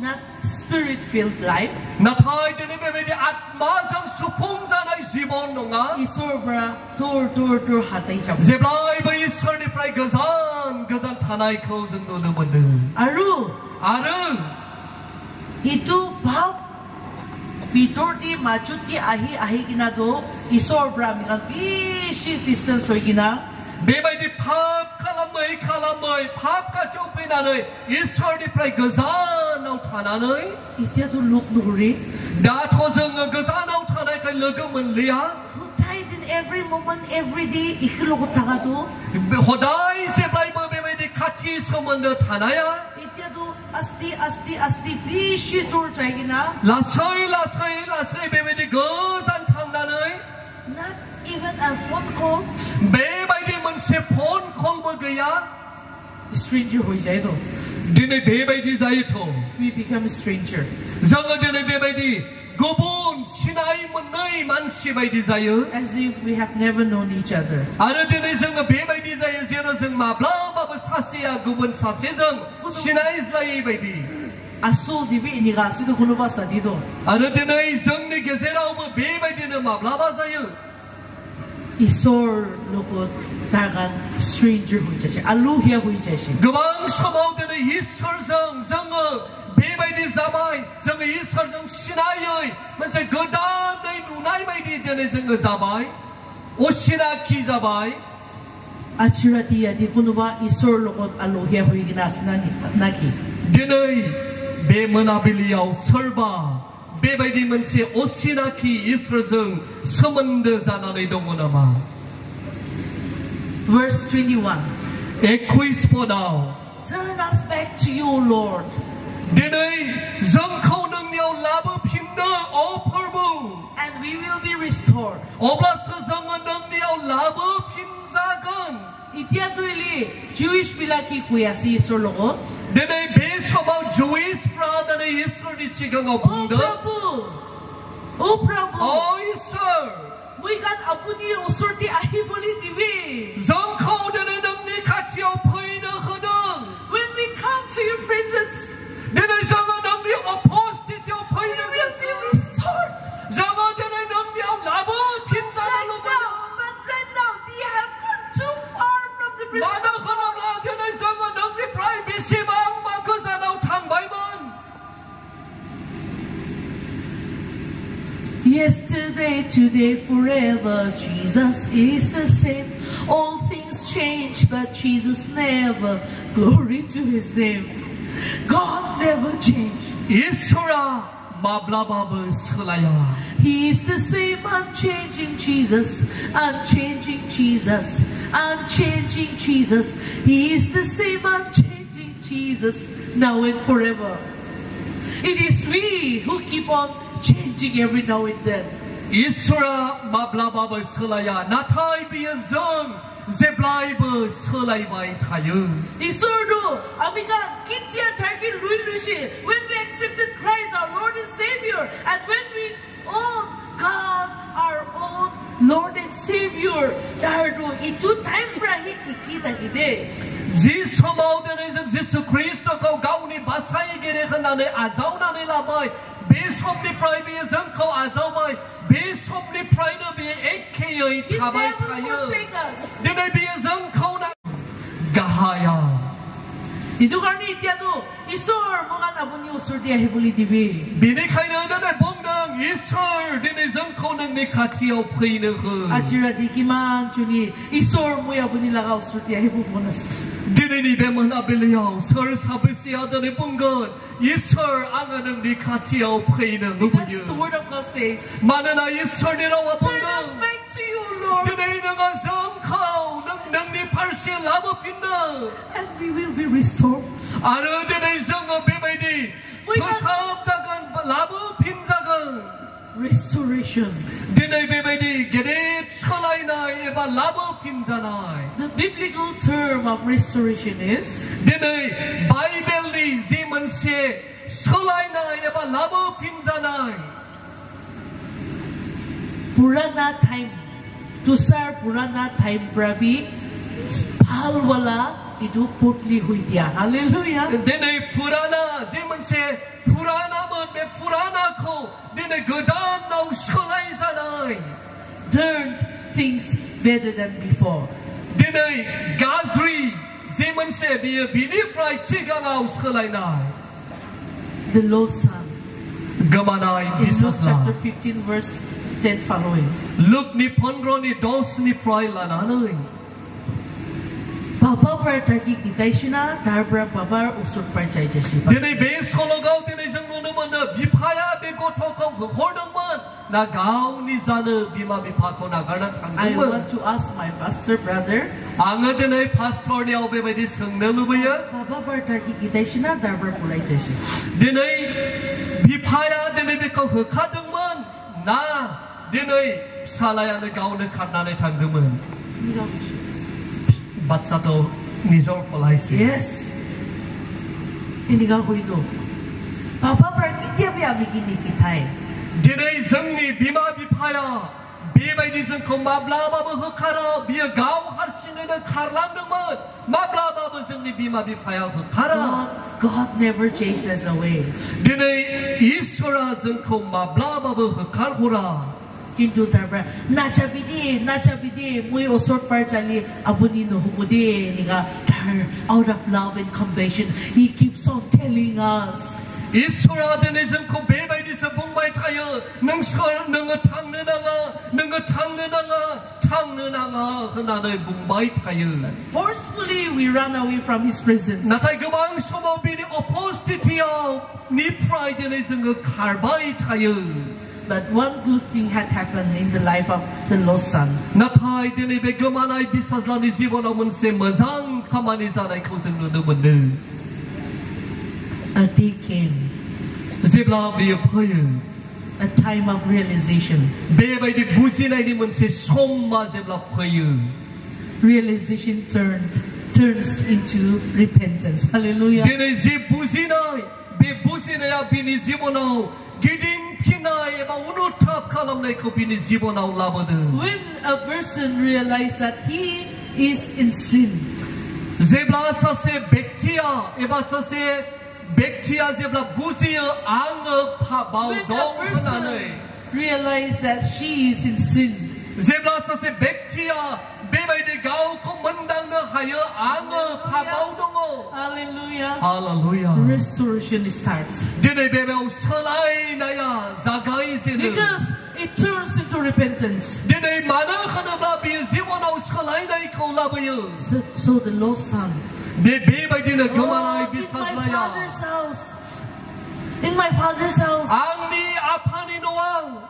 not spirit filled life नाथाय दिनै बेबायदि आत्माजों सुफुंजानाय जिबन नङा ईश्वरब्रा तुर हाथाय जाब जेब्लायबो ईश्वरनिफ्राय गोजान थानायखौ जों नुनो मोनो आरो इतु भाव बितरनि माजुति आहि किनादो ईश्वरब्रा मिगान बिसि डिस्टेंस होइगिना बेबायदि पाप खालामै पाप खाथियाव फैनानै ईश्वरनिफ्राय गोजानाव थानानै इतियादो लोक नुहुरि दाथ' जोङो गोजानाव थानायखाय लोगो मोनलिया in every moment every day इखलोगो थागादो हदाय जेब्लायबो बेबायदि खाथि सोमोन्दो थानाया इतियादो आस्ति बिसि तुर जायगिना लासै बेबायदि गोजान थांनानै not even a phone call बेबायदि मोनसे फन कलबो गैया stranger होई जायदो दिनै बेबायदि जायोथ' we become a stranger जोङो दिनै बेबायदि गुबुन सिनाय मोनै मानसि बायदि जायो as if we have never known each other आरो दिनै जोङो बेबायदि जायो जेराव जों माब्लाबाबो सासेया गुबुन सासेजों सिनायज्लायै बायदि आसु दिबि इनिगासिदो खुनुबा सादिदो आरो दिनै जोंनि गेजेरावबो बेबायदिनो माब्लाबा जायो Isor lokot dagan stranger hujashi, aluhya hujashi. Gabang समाव दिनै इसोरजों जोङो बेबायदि जाबाय जोङो इसोरजों सिनायै मोनसे गोदानै नुनाय बायदि दिनै जोङो जाबाय असिनाखि जाबाय Achirati adi kunuba isor lokot aluhya huigina naki. दिनै बे मोनाबिलियाव सोरबा बेबायदि मोनसे असिनाखि इसोरजों सोमोन्दो जानानै दङ नामा? Verse 21. 21 पदाव Turn us back to you, Lord. दिनै जोंखौ नोंनियाव लाबोफिननो अ प्रभु And we will be restored. अब्लासो जोङो नोंनियाव लाबोफिनजागोन. Itiaduili Jewish bilaki kuyasi isor lokot. दिनै बे समाव जुइसफ्रा दिनै इसोरनि सिगाङाव बुंदों Oh Prabhu, अ इसोर muigan apuni usurti ahibuli divi. जोंखौ दिनै नोंनि खाथियाव फैनो होदों. When we come to your presence, दिनै जोङो नोंनि उपस्थितियाव फैनो we will गोसो. be restored. जोङो दिनै नोंनियाव लाबोफिनजानो लुबैयो. But right now, we have gone too far from the presence मानो of God. होनोब्ला दिनै जोङो नोंनिफ्राय बेसेबांबा गोजानाव थांबायमोन. Yesterday, today, forever, Jesus is the same. All things change, but Jesus never. Glory to His name. God never changed. इसोरा माब्लाबाबो सोलाया. He is the same, unchanging Jesus, unchanging Jesus, unchanging Jesus. He is the same, unchanging Jesus, now and forever. It is we who keep on changing every now and then. इसोरा माब्लाबाबो सोलाया. नाथाय बियो जों जेब्लायबो सोलायबाय थायो. Isordo, amiga, kitya taki luilushi. When we accepted Christ, our Lord and Savior, and when we own God, our own Lord and Savior, dardo itu time brahi ikida ide. जि समाव दिनै जों जिसु ख्रीष्टखौ गावनि बासायगिरि होननानै आजावनानै लाबाय बे समनिफ्राय बियो जोंखौ आजावबाय बे समनिफ्रायनो बियो एखेयै थाबाय थायो. दिनै बियो जोंखौ गाहाया. Itu karena itiado isor mogan abuni usur dia hebuli dibi. बेनिखायनो दिनै बुंदों इसोर दिनै जोंखौ नोंनि खाथियाव फैनो हो. Achira dikiman chuni isor mo abuni laga usur dia hebu monas. दिनैनि बे मोनाबिलियाव सोर साबेसेया दिनै बुंगोन इसोर आङो नोंनि खाथियाव फैनो लुबैयो. That's the word of God says. मानोना इसोरनि रावा Turn बुंदों us back to you, Lord. दिनै नोङो जोंखौ नोंनि फारसे लाबोफिननो. And we will be restored. आरो दिनै जोङो बेबायदि फोसाबजागोन लाबोफिनजागोन. Restoration. दिनै बेबायदि गेदेर सोलायनाय एबा लाबोफिनजानाय. The biblical term of restoration is दिनै बाइबेलनि जि मोनसे सोलायनाय एबा लाबोफिनजानाय. Purana time. Tusar Purana time prabi palwala itu putli hui dia. Hallelujah. दिनै पुराना जि मोनसे पुरानामोन बे पुरानाखौ दिनै गोदानाव सोलायजानाय. Turned things better than before. दिनै गाज्रि जि मोनसे बियो बिनिफ्राय सिगाङाव सोलायनाय. The lost son. गोमानाय In Luke बिसासा. chapter 15 verse 10 following. लुकनि 15नि 10निफ्राय लानानै Baba pertaki kita isina darbra baba usur percaya jesi. दिनै बे सल'गाव दिनै जों नुनो मोनो बिफाया बे गथ'खौ होहरदोंमोन ना गावनि जानो बिमा बिफाखौ नागारना I थांदोंमोन. want to ask my pastor brother. आङो दिनै पास्टरनियाव बेबायदि सोंनो लुबैयो. Baba pertaki kita isina darbra pulai jesi. दिनै बिफाया दिनै बेखौ होखादोंमोन ना दिनै फिसालायानो गावनो खारनानै थांदोंमोन. बाथ्राखौ নিজৰ फलायसै. Yes. Ini kau itu. Baba pergi dia biar begini kita. दिनै जोंनि बिमा बिफाया बेबायदि जोंखौ माब्लाबाबो होखारा बियो गाव हारसिङैनो खारलांदोंमोन. माब्लाबाबो जोंनि बिमा बिफाया होखारा. God never chases us away. दिनै इसोरा जोंखौ माब्लाबाबो होखारहरा. Kintu tarba nachabidi mui osort parjali abuni no humudi niga out of love and compassion he keeps on telling us Iswrjwng ko bebay di sa bungmay tayo nang tang na nga kananay bungmay tayo. Forcefully we run away from his presence. Natay gawang sumabi ni opostitiyaw ni pride na isang karbay tayo. But one good thing had happened in the life of the lost son. Natay din ay begamanay bisas lang ni Zibon naman si mazang kamanizanay ko sa nunaman. A day came. Zibla biya payo. A time of realization. Bebay di businay ni man si somma zibla payo. Realization turns into repentance. Hallelujah. Dinay zib businay, be businay abini Zibonaw, giding pinay eba unutap kalam na ko bini Zibonaw labada. When a person realizes that he is in sin, zibla sa se bektia eba sa se bektia zibla busiya ang pabaw when a dong person realizes that she is in sin, zibla sa se bektia bebay di gaw ko mandang na haya ang pabaw dong. hallelujah, Hallelujah. restoration starts. Dinay bebay salay na ya zagay sila. Because it turns into repentance. Dinay mana kana ba bi Zibonaw salay na ikaw labayo. So the lost son, Bebay din na oh, gamalay in bisas my laya. father's house, in my father's house, Ang ni apani noang.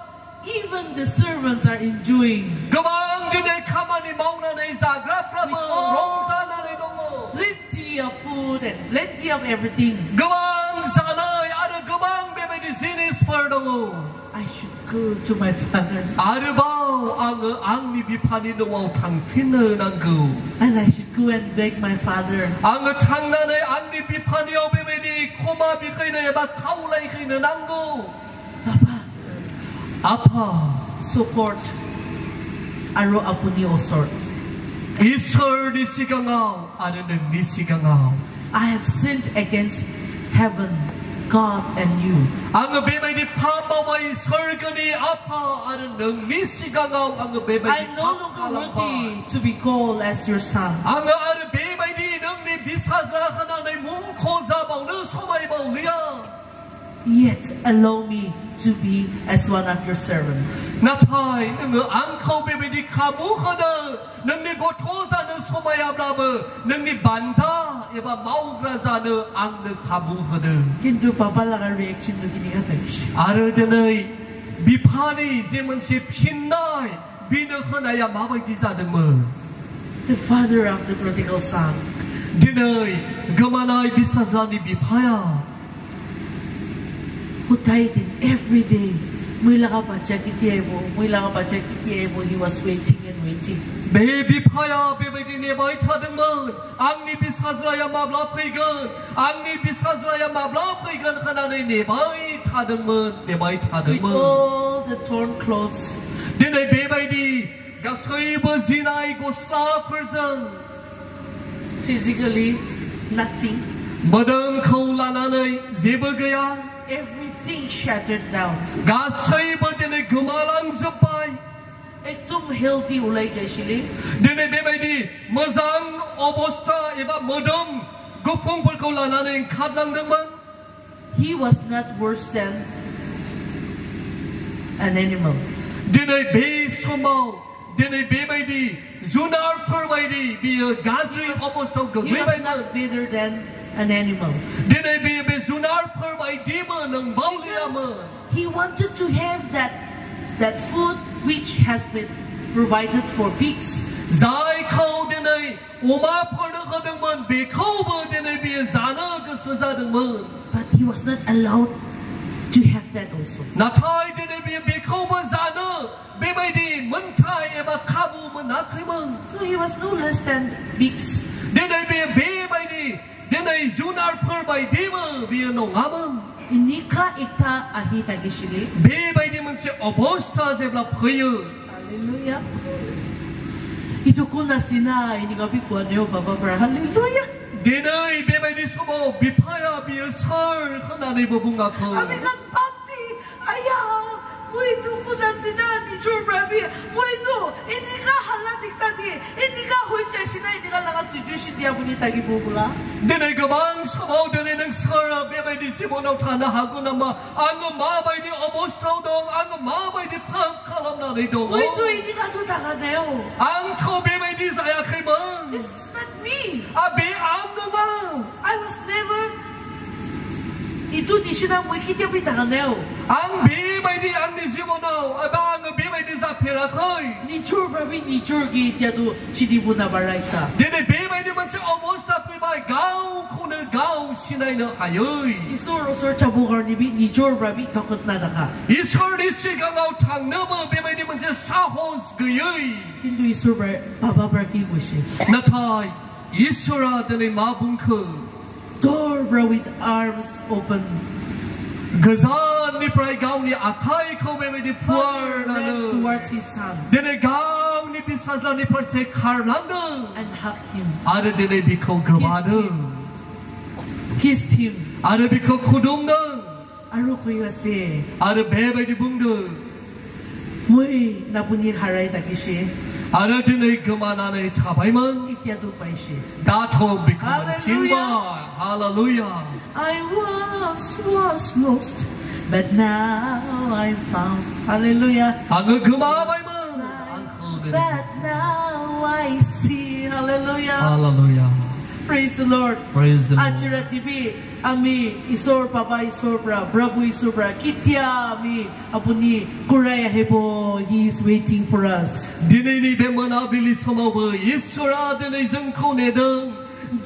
even the servants are enjoying Gabang dinay kamani mauna na izagra from rongsa na ni dongo. plenty of food and plenty of everything. Gabang sanay ada gabang bebay di sinis for dongo. I should go to my father Arabaw ang ni bipani noang tangpina nang go. and I should go and beg my father. Ang tangnanay ang ni bipani o bebay di koma bikay na eba kaulay kay na nang go. Papa, Apa. support aro apuni osor. Isor ni sigangaw, ano nang ni sigangaw. I have sinned against heaven, God, and you. Ang bebay ni Papa wa isor gani apa, ano nang ni sigangaw ang bebay ni I'm no longer worthy to be called as your son. Ang ano bebay ni nang ni bisas na kananay mong kozabaw na sumaybaw niya. Yet allow me to be as one of your servants. Natay, ang kau bebay ni kamu kada, nang ni gotoza na sumayab laba, nang ni banda, iba maugraza na ang kamu kada. Kintu papa lang reaction na ginigatan siya. Ara danay bipani zeman si pinay binakhanaya mabay di zadang The father of the prodigal son. dinay gamanay bisas lang ni bipaya Who died in every day. Mula ka pa chakitiebo, he was waiting and waiting. baby paya bebay di nebay tadang ang ni bisas laya mablapaygan ang ni bisas laya mablapaygan kananay nebay tadang nebay tadang With all the torn clothes, dinay bebay di gasay bazinay gosla ferzang physically, nothing. madang kau lananay zeba gaya Everything shattered down. gasay ba dinay gumalang zapay Ektum healthy ulay jay sili. dinay bebay di mazang obosta iba madam gupong kau lananay kadlang dangman He was not worse than an animal. dinay be sumaw dinay bebay di zunar perway di biya gazri obosta He was gawibay not better than an animal. dinay be zunar perway di mo ng bawliyaman. He wanted to have that food which has been provided for pigs. Zai kau dinay umapar na kadangman be kau ba dinay biya zana gasazadangman. But he was not allowed to have that also. Natay dinay biya be kau ba zana bebay di mentay eba kabu manakay man. So he was no less than pigs. Dinay biya bebay di dinay zunar perbay di mo biya nong amang. Inika ita ahita gishili. Bebay di man si obosta zebla payo. Hallelujah. Ito ko na sina inigabi ko ano Baba Bra. Hallelujah. Dinay bebay di sumo bipaya biya sar kananay babunga ko. Kami kan pati. Ayaw. Ito ko na sina Nature Rabbi, Moito, hindi ka halatik tadi, hindi ka huichasina, hindi ka lakas situation dia bunyi tagi bubula. Dinay gabang sabaw dinay ng sara bebay di simonaw tanahago na ang mabay di obostraw dong ang mabay di kalam na dito. Moito, hindi ka tutaka deo. Ang to bebay di saya kay bang. This is not me. Abi ang naman. I was never. Itu di sini mo kita pitaka deo. Ang bebay di ang di simonaw abang bebay di sa pirakoy. Nature Rabbi, nature kita tu sidi buna baraita. Dinay bebay di man siya obostraw bebay gaw kuna gaw sinay na kayoy. Isor cabukar ni bi nature Rabbi takut nada ka. Iswrni sigangaw tang nama bebay di man siya sahos gayoy. Hindu Isor baba berki bushi. Natay Iswra dinay mabungko. Door bro with arms open. Gazan ni pray gaw ni akay ko bebay di puar na Ran towards his son dinay gaw ni bisasla ni perse karlanda. and hugged him. Ada dinay biko gawada. Kissed him. Ada biko kudumda. Aro ko yase. Ada bebay di bungda. Moy nabuni haray takishi. Ada dinay gamana na itabay man. Ityadu paishi. Dato biko man Hallelujah. kimba. Hallelujah. I once was lost, but now I'm found. Hallelujah. Ang gumabay man. But now I see. Hallelujah. Hallelujah. Praise the Lord. Praise the Lord. Achirat TV, ami isor papa isorbra, bravo isorbra, kitya ami apuni kuraya hebo. He is waiting for us. Dinay ni bemana bilis samawa Iswra dinay zengko nedeng.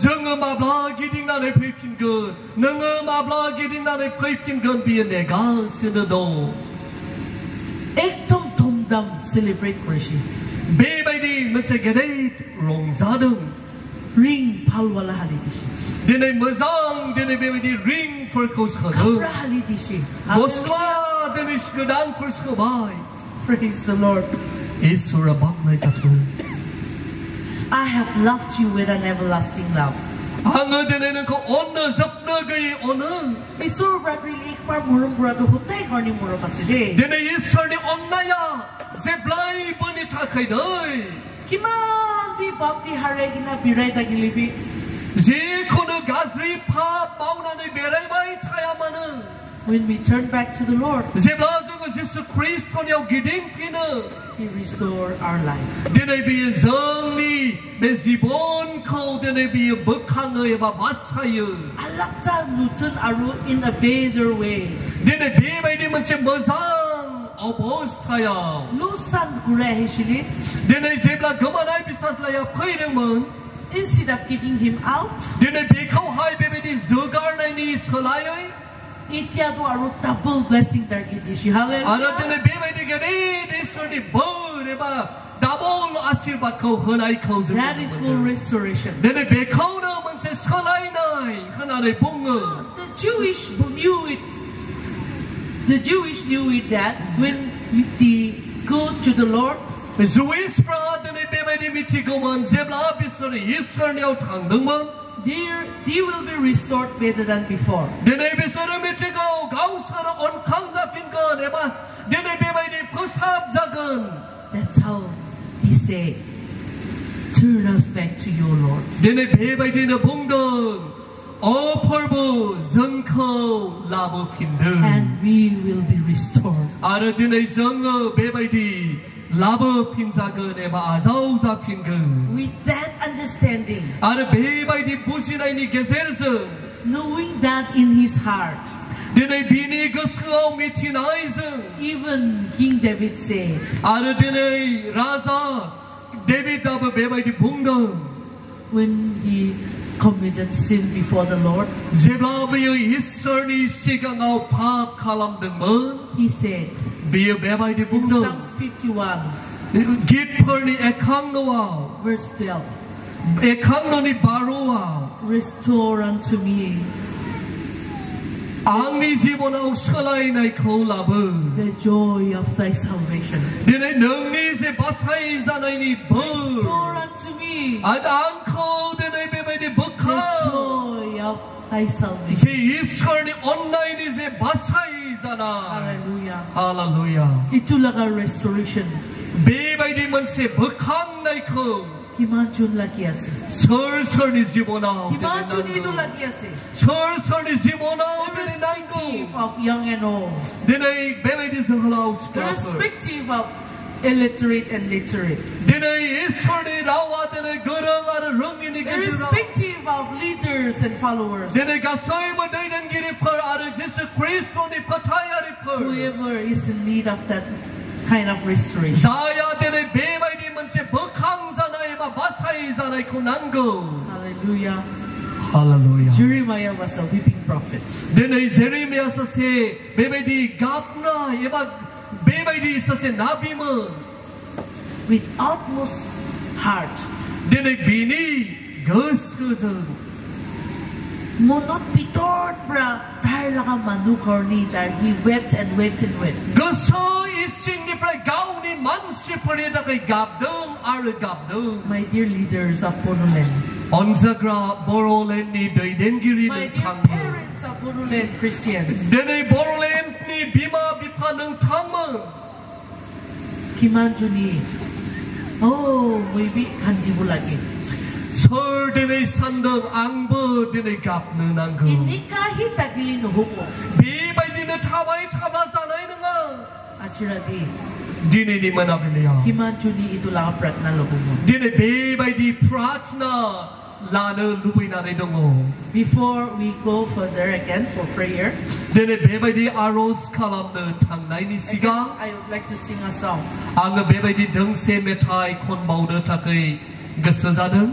Jeng mabla giding na pipin gun, neng mabla giding na pipin gun biya nega sinado. Ektom tomdam celebrate worship. Bebay di mensegedet rongzadeng. Ring palwala halidishi. Dinay mazang dinay bebay di ring for kouse. Kabra halidishi. Bosla dinay shgadan for skabay. Praise the Lord. Iswra baknay satu. I have loved you with an everlasting love. Ang dinay nang ko ona zapna gay ona. Isor bradri ikpar murum brado hutay garni murum paside. Dinay Iswrni onnaya zeblay bani takay day. Kiman bi bapti hare gina biray dagilibi. Je kono gazri pa mauna ni beray bay tayamana. When we turn back to the Lord, Zebla zogo Jesus Christ konyaw giding tina. He restore our life. Dinay biya zangni bezibon ko dinay biya bukhangay ba masayo. Alakta nutun aru in a better way. Dinay biya bay di man siya mazang obos tayo. Lusan gure hishili. Dinay zebla gamanay bisas laya pwede man. Instead of kicking him out, Dinay bikaw hay bebe di zugar na ni skalayoy. ityadu aru double blessing dargidishi. Ano Hallelujah. dinay bebe di ganit Iswrni bur ba double asirbat ko hanay ko. That is called restoration. Dinay bikaw na man siya skalay nay kananay bunga. The Jewish knew it. The Jewish knew it that when they go to the Lord, Jewish pra dinay bebe di mitigo man zebla bisari Iswrniao tangdeng man. they will be restored better than before. Dinay bisari mitigo gausara on kangza tingan eba dinay bebe di pushab zagan. That's how he said, turn us back to your Lord. Dinay bebe di na bungdeng. O parbo zengko labo pindeng. And we will be restored. Ara dinay zeng bebe di labo pinzagan eba azaw za pingeng. With that understanding, Ara bebe di businay ni gezerze. knowing that in his heart, Dinay bini guskaw mitinay zeng. even King David said, Ara dinay raza David daba bebe di bungdeng. when he committed sin before the Lord, Zebla biya Iswrni sigangaw pap kalam deng man. he said, Biya bebe di in bungdeng. Psalms 51, Git perni ekang nawaw. verse 12, Ekang no ni baruwaw. restore unto me Ang ni zibonaw skalay na ikaw laban. the joy of thy salvation. Dinay nang ni si basay zanay ni bur. Restore unto me At ang ko dinay bebe di the bukaw. joy of thy salvation. Si Iswrni online ni si basay जानाय Hallelujah. Hallelujah Itulah ka restoration. बेबायदि मोनसे बोखांनायखौ Kimanchun lagi ase. सोरनि जिबनाव Kimanchun itu lagi ase. सोरनि जिबनाव Irrespective of young and old. दिनै बेबायदि जोहोलाव सिख्लाफोर Irrespective of illiterate and literate. दिनै ईश्वरनि रावा दिनै गोरों आरो रोङिनि गेजेराव Irrespective of leaders and followers. दिनै गासैबो दैदेनगिरिफोर आरो जिसु ख्रीष्टनि फोथायारिफोर Whoever is in need of that kind of restoration. जाया दिनै बेबायदि मोनसे बोखांजानाय एबा बासायजानायखौ नांगौ Hallelujah. Hallelujah Jeremiah was a weeping prophet. दिनै जेरेमिया सासे बेबायदि गाबनाय एबा बेबायदि सासे नाबिमोन With utmost heart. दिनै बिनि गोसोजों Munot bitor pra dahil laka manukorni that he wept and wept and wept. गोसो इसिंनिफ्राय गावनि मानसिफोरनि थाखाय गाबदों आरो गाबदों My dear leaders of Bonoland. अनजाग्रा बर'लेण्डनि दैदेनगिरि My dear नोंथांमोन parents of Bonoland Christians. दिनै बर'लेण्डनि बिमा बिफा नोंथांमोन Kimanjuni. Oh, maybe kandibu lagi. सोर दिनै सान्दों आंबो दिनै गाबनो नांगौ Hindi kahit tagilin huko. बेबायदिनो थाबाय थाब्ला जानाय नङा Achiradi. दिनैनि मोनाबिलियाव Kimanjuni itu laka pratna lobumo. दिनै बेबायदि प्रार्थना लानो लुबैनानै दङ Before we go further again for prayer, दिनै बेबायदि आर'ज खालामनो थांनायनि सिगां I would like to sing a song. आङो बेबायदि दोंसे मेथाइ खनबावनो थाखाय गोसो जादों